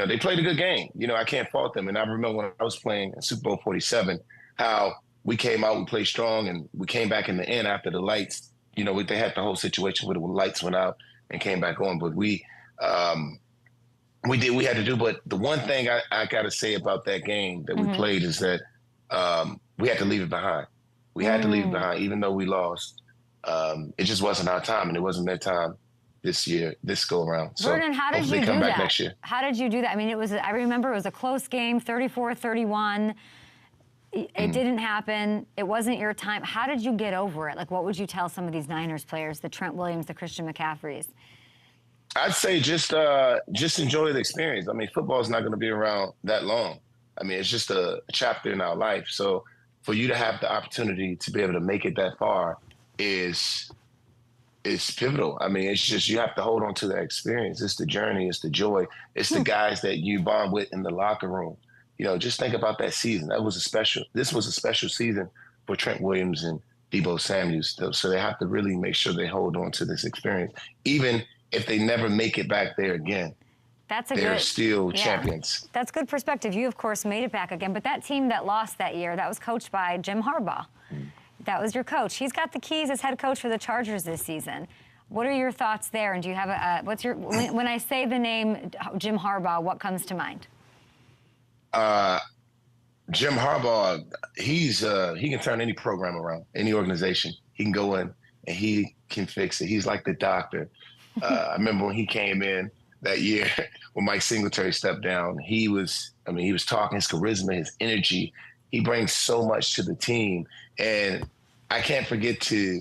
they played a good game. I can't fault them. And I remember when I was playing in Super Bowl 47, how we came out, we played strong, and we came back in the end after the lights. They had the whole situation where the lights went out and came back on. But we did, we had to do. But the one thing I got to say about that game that we played is that we had to leave it behind. We had to leave it behind, even though we lost. It just wasn't our time, and it wasn't their time. This go around. So Vernon, how did you do that? Next year. How did you do that? I mean, I remember it was a close game, 34-31. It didn't happen. It wasn't your time. How did you get over it? What would you tell some of these Niners players, the Trent Williams, the Christian McCaffreys? I'd say just enjoy the experience. I mean, football is not going to be around that long. I mean, it's just a chapter in our life. So for you to have the opportunity to be able to make it that far is pivotal. I mean, it's just, you have to hold on to that experience. It's the journey. It's the joy. It's the guys that you bond with in the locker room. Just think about that season. This was a special season for Trent Williams and Deebo Samuels. So they have to really make sure they hold on to this experience. Even if they never make it back there again, they're still champions. That's good perspective. You, of course, made it back again. But that team that lost that year, that was coached by Jim Harbaugh. That was your coach. He's got the keys as head coach for the Chargers this season. What are your thoughts there? And do you have when I say the name Jim Harbaugh, what comes to mind? Jim Harbaugh, he can turn any program around, any organization. He can go in and he can fix it. He's like the doctor. I remember when he came in that year when Mike Singletary stepped down, he was talking, his charisma, his energy. He brings so much to the team. And I can't forget to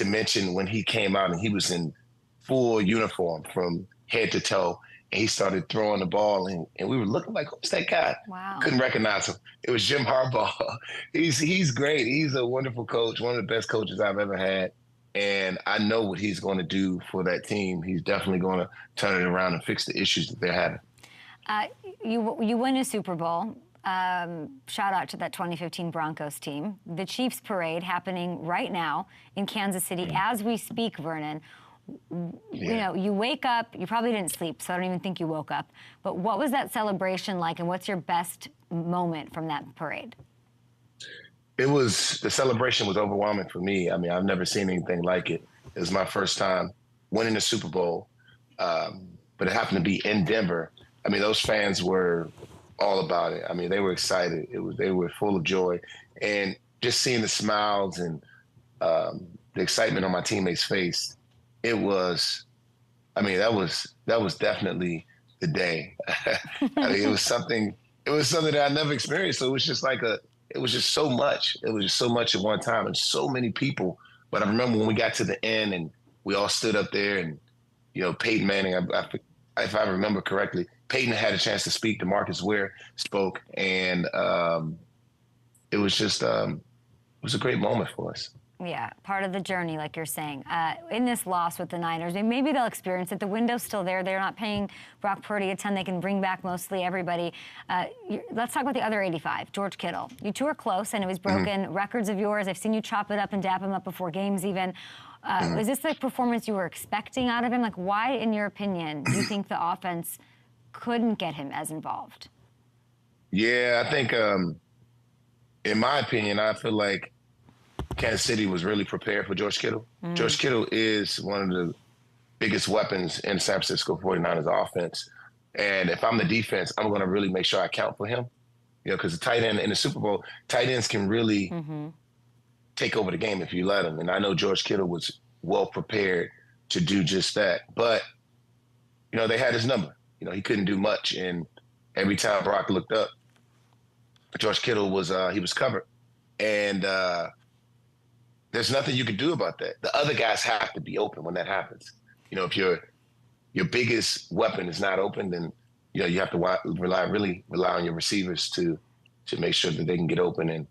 mention when he came out and he was in full uniform from head to toe, and he started throwing the ball, and we were looking like, who's that guy? Wow. Couldn't recognize him. It was Jim Harbaugh. He's great. He's a wonderful coach, one of the best coaches I've ever had. And I know what he's going to do for that team. He's definitely going to turn it around and fix the issues that they're having. You win a Super Bowl. Shout out to that 2015 Broncos team. The Chiefs parade happening right now in Kansas City as we speak, Vernon. You know, you wake up, you probably didn't sleep, so I don't even think you woke up. But what was that celebration like, and what's your best moment from that parade? The celebration was overwhelming for me. I mean, I've never seen anything like it. It was my first time winning the Super Bowl, but it happened to be in Denver. I mean, those fans were all about it. I mean, they were excited. They were full of joy, and just seeing the smiles and the excitement on my teammates' face. It was, I mean, that was definitely the day. I mean, it was something that I never experienced. So it was just it was just so much. It was just so much at one time and so many people. But I remember when we got to the end and we all stood up there and, you know, Peyton Manning, if I remember correctly, Peyton had a chance to speak. DeMarcus Ware spoke, and it was just it was a great moment for us. Yeah, part of the journey, like you're saying. In this loss with the Niners, maybe they'll experience it. The window's still there. They're not paying Brock Purdy a ton. They can bring back mostly everybody. Let's talk about the other 85, George Kittle. You two are close, and it was broken records of yours. I've seen you chop it up and dap him up before games even. Was this the performance you were expecting out of him? Like, why, in your opinion, do you think the offense couldn't get him as involved? Yeah, I think, in my opinion, I feel like Kansas City was really prepared for George Kittle. George Kittle is one of the biggest weapons in San Francisco 49ers offense. And if I'm the defense, I'm going to really make sure I count for him. You know, because the tight end in the Super Bowl, tight ends can really take over the game if you let them. And I know George Kittle was well prepared to do just that. But, you know, they had his number. You know, he couldn't do much. And every time Brock looked up, George Kittle was he was covered. And there's nothing you can do about that. The other guys have to be open when that happens. You know, if your biggest weapon is not open, then, you know, you have to rely on your receivers to make sure that they can get open and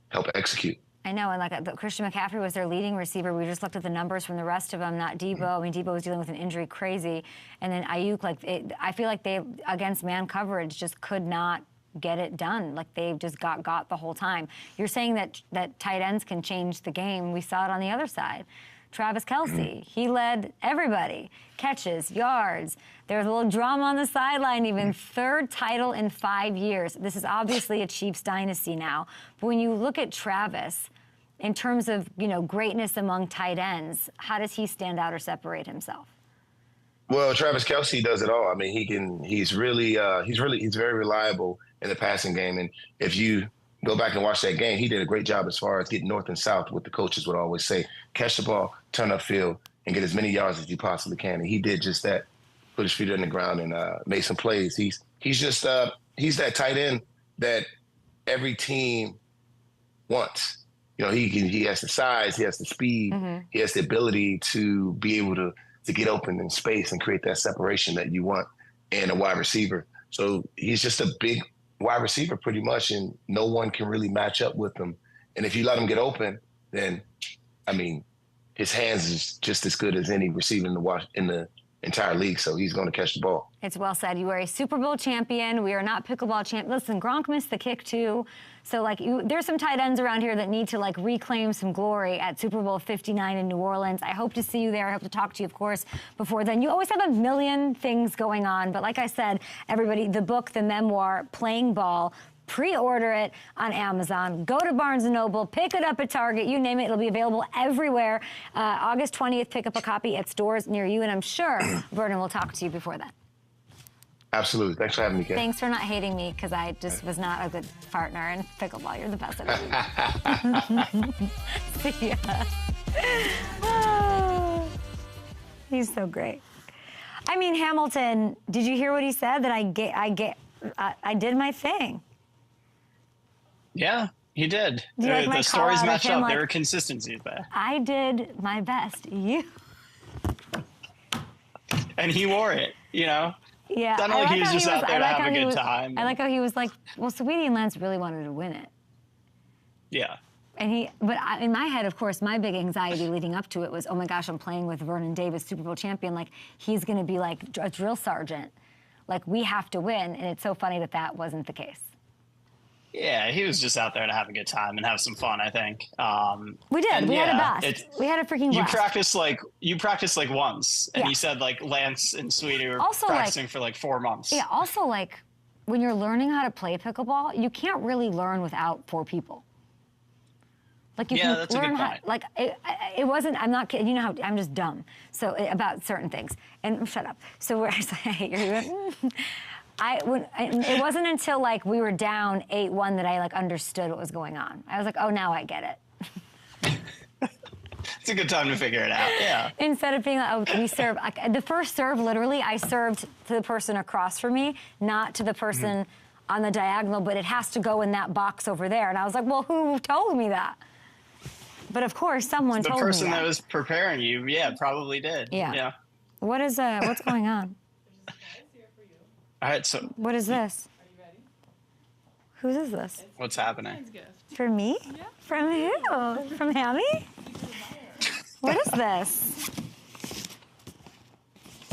help execute. I know, and like Christian McCaffrey was their leading receiver. We just looked at the numbers from the rest of them, not Debo. I mean, Debo was dealing with an injury, crazy. And then Ayuk, I feel like they, against man coverage, just could not get it done. Like, they just got the whole time. You're saying that tight ends can change the game. We saw it on the other side. Travis Kelce, he led everybody. Catches, yards. There was a little drama on the sideline, even third title in 5 years. This is obviously a Chiefs dynasty now. But when you look at Travis, in terms of, you know, greatness among tight ends, how does he stand out or separate himself? Well, Travis Kelce does it all. I mean, he's very reliable in the passing game. And if you go back and watch that game, he did a great job as far as getting north and south, what the coaches would always say. Catch the ball, turn upfield, and get as many yards as you possibly can. And he did just that, put his feet on the ground and made some plays. He's that tight end that every team wants. You know, he has the size, he has the speed, he has the ability to be able to get open in space and create that separation that you want in a wide receiver. So he's just a big wide receiver pretty much, and no one can really match up with him. And if you let him get open, then, I mean, his hands is just as good as any receiver in the entire league, so he's going to catch the ball. It's well said. You are a Super Bowl champion. We are not pickleball champ. Listen, Gronk missed the kick too. So, like, there's some tight ends around here that need to, like, reclaim some glory at Super Bowl 59 in New Orleans. I hope to see you there. I hope to talk to you, of course, before then. You always have a million things going on. But like I said, everybody, the book, the memoir, Playing Ball, pre-order it on Amazon. Go to Barnes & Noble, pick it up at Target, you name it. It'll be available everywhere. August 20th, pick up a copy at stores near you, and I'm sure Vernon will talk to you before then. Absolutely. Thanks for having me, Kay. Thanks for not hating me, because I just was not a good partner in pickleball. You're the best at it. See ya. Oh, he's so great. I mean, Hamilton, did you hear what he said? That I did my thing. Yeah, he did. The stories matched up. There were consistencies there. I did my best. You. And he wore it, you know? Yeah. It's not like he was just out there to have a good time. I like how he was like, well, Sweetie and Lance really wanted to win it. Yeah. And in my head, of course, my big anxiety leading up to it was, oh my gosh, I'm playing with Vernon Davis, Super Bowl champion. Like, he's going to be like a drill sergeant. Like, we have to win. And it's so funny that that wasn't the case. Yeah, he was just out there to have a good time and have some fun, I think. We did. We had a blast. We had a freaking blast. You practiced like once, and he said like Lance and Sweetie were also practicing for like 4 months. Yeah. Also, like when you're learning how to play pickleball, you can't really learn without 4 people. Like you can that's learn a good how. point. Like it wasn't. I'm not kidding. You know how I'm just dumb. So about certain things. And shut up. So we're it wasn't until like we were down 8-1 that I like understood what was going on. I was like, oh, now I get it. It's a good time to figure it out. Yeah. Instead of being like, oh, we serve. Like, the first serve, literally, I served to the person across from me, not to the person on the diagonal, but it has to go in that box over there. And I was like, well, who told me that? But of course, someone told me that. The person that was preparing you, probably did. Yeah. What's going on? All right, so what is this? Are you ready? Whose is this? What's happening? For me? Yeah. From who? From Hammy? What is this?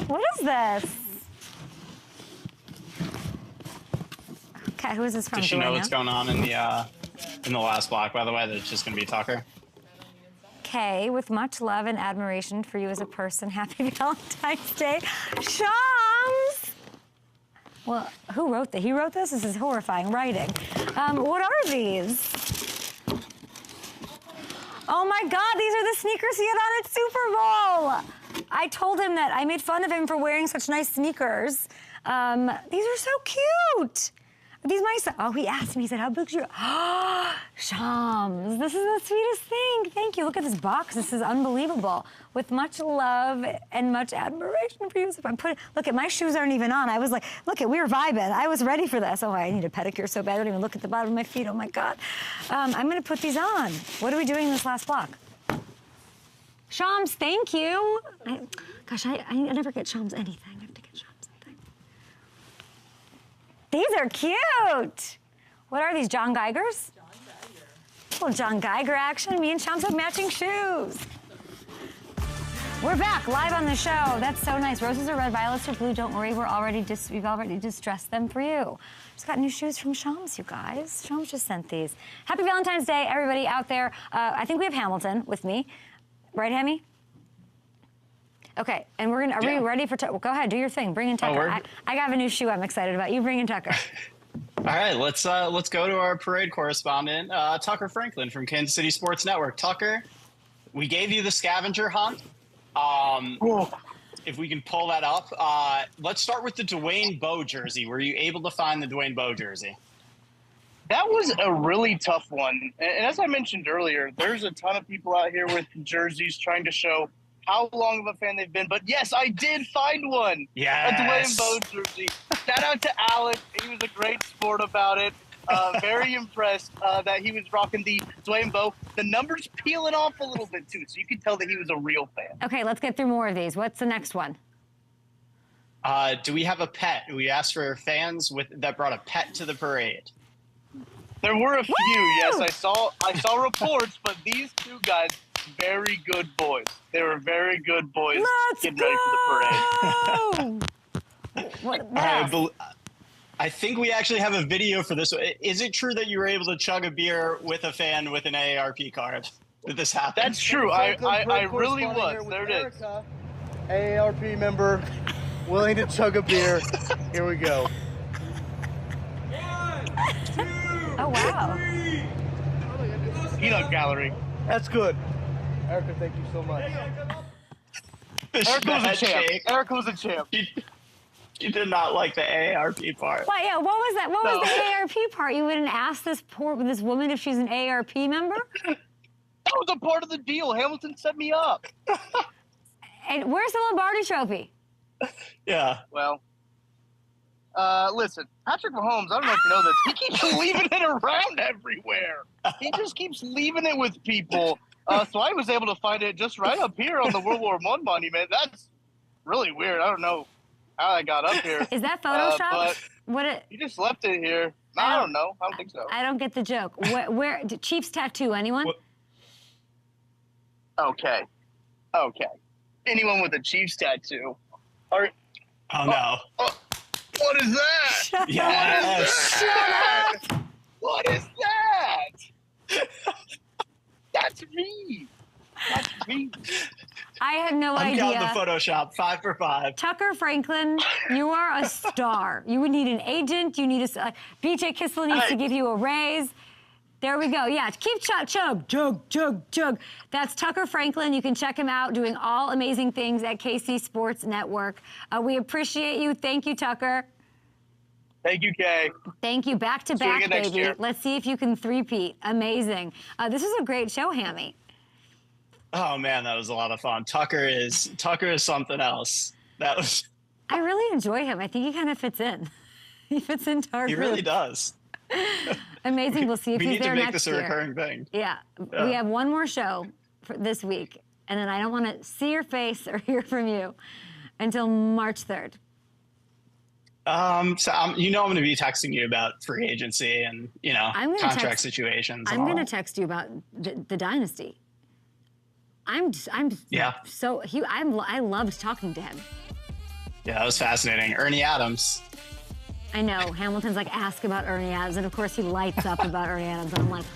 What is this? Okay, who is this from? Does she know what's going on in the last block, by the way, that it's just going to be Tucker? Kay, with much love and admiration for you as a person, happy Valentine's Day. Shams! Well, who wrote that? He wrote this? This is horrifying writing. What are these? Oh my God, these are the sneakers he had on at Super Bowl. I told him that I made fun of him for wearing such nice sneakers. These are so cute. Are these my, oh, he asked me, he said, how big's your, Shams, this is the sweetest thing. Thank you. Look at this box. This is unbelievable. With much love and much admiration for you. Look at my shoes aren't even on. I was like, look at, we were vibing. I was ready for this. Oh, I need a pedicure so bad. I don't even look at the bottom of my feet. Oh my God. I'm going to put these on. What are we doing in this last block? Shams, thank you. I never get Shams anything. I have to get Shams something. These are cute. What are these, John Geigers? John Geiger. Well, John Geiger action. Me and Shams have matching shoes. We're back live on the show. That's so nice. Roses are red, violets are blue. Don't worry, we've already distressed them for you. Just got new shoes from Shams, you guys. Shams just sent these. Happy Valentine's Day, everybody out there. I think we have Hamilton with me. Right, Hammy? Okay, and we're gonna. Are we ready for? Go ahead, do your thing. Bring in Tucker. I got a new shoe I'm excited about. You bring in Tucker. All right, let's go to our parade correspondent, Tucker Franklin from Kansas City Sports Network. Tucker, we gave you the scavenger hunt. If we can pull that up, let's start with the Dwayne Bowe jersey. Were you able to find the Dwayne Bowe jersey? That was a really tough one. And as I mentioned earlier, there's a ton of people out here with jerseys trying to show how long of a fan they've been. But yes, I did find one. Yes. A Dwayne Bowe jersey. Shout out to Alex. He was a great sport about it. Very impressed that he was rocking the Dwayne Bowe. The numbers peeling off a little bit too, so you could tell that he was a real fan. Okay, let's get through more of these. What's the next one? Do we have a pet? We asked for fans that brought a pet to the parade. There were a few, yes. I saw reports, but these two guys, very good boys. They were very good boys getting ready for the parade. What I think we actually have a video for this. Is it true that you were able to chug a beer with a fan with an AARP card? Did this happen? That's true. I really was. There it is. AARP member, willing to chug a beer. Here we go. 1, 2, Oh, wow. Peanut gallery. That's good. Erica, thank you so much. Erica was a champ. Erica was a champ. You did not like the AARP part. What? Yeah. What was that? What was the AARP part? You wouldn't ask this woman if she's an AARP member? That was a part of the deal. Hamilton set me up. And where's the Lombardi Trophy? Yeah. Well, listen, Patrick Mahomes, I don't know if you know this, he keeps leaving it around everywhere. He just keeps leaving it with people. So I was able to find it just right up here on the World War I monument. That's really weird. I don't know how I got up here. Is that Photoshop? You just left it here. I don't know. I don't think so. I don't get the joke. Where Chiefs tattoo? Anyone? Okay. Anyone with a Chiefs tattoo? Oh no. What is that? Yes. Shut up. What is that? That's me. That's me. I had no idea. I'm counting the Photoshop. 5 for 5. Tucker Franklin, you are a star. You would need an agent. You need BJ Kissel needs to give you a raise. There we go. Yeah, keep chug. That's Tucker Franklin. You can check him out doing all amazing things at KC Sports Network. We appreciate you. Thank you, Tucker. Thank you, Kay. Thank you. Back to back, baby. Let's see if you can three-peat. Amazing. This is a great show, Hammy. Oh man, that was a lot of fun. Tucker is something else. I really enjoy him. I think he kind of fits in. He fits into our group. He really does. Amazing. We'll see if he's there next year. We need to make this a recurring thing. Yeah. We have one more show for this week, and then I don't want to see your face or hear from you until March 3rd. I'm going to be texting you about free agency and contract situations. I'm going to text you about the dynasty. I loved talking to him. Yeah, that was fascinating. Ernie Adams. I know. Hamilton's like, ask about Ernie Adams. And of course, he lights up about Ernie Adams. And I'm like,